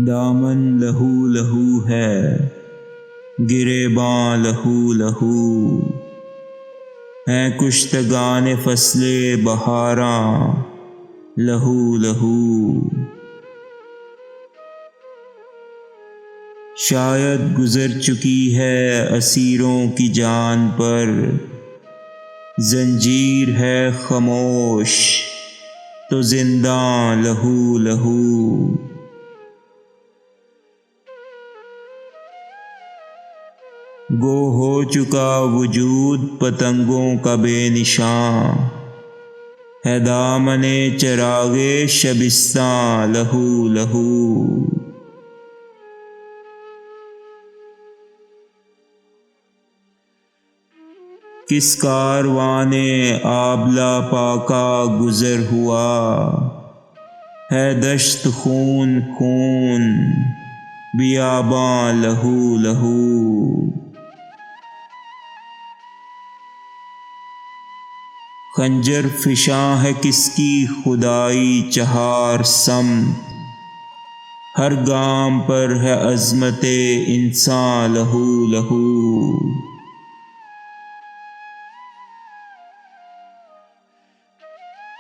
دامن لہو لہو ہے، گریباں لہو لہو، ہیں کشتگان فصل بہاراں لہو لہو۔ شاید گزر چکی ہے اسیروں کی جان پر، زنجیر ہے خاموش تو زنداں لہو لہو۔ گو ہو چکا وجود پتنگوں کا بے نشاں، ہے دامن چراغ شبستاں لہو لہو۔ کس کاروان آبلہ پا کا گزر ہوا، ہے دشت خون خون بیاباں لہو لہو۔ خنجر فشاں ہے کس کی خدائی چہار سمت، ہر گام پر ہے عظمت انساں لہو لہو۔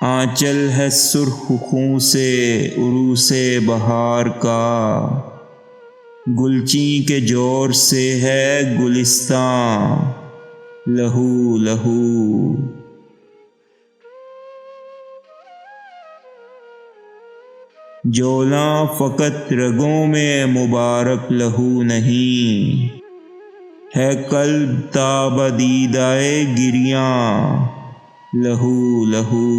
آنچل ہے سرخ خوں سے عروس بہار کا، گلچین کے جور سے ہے گلستاں لہو لہو۔ جولاں فقط رگوں میں مبارک لہو نہیں، ہے قلب تاب دیدہ گریاں لہو لہو۔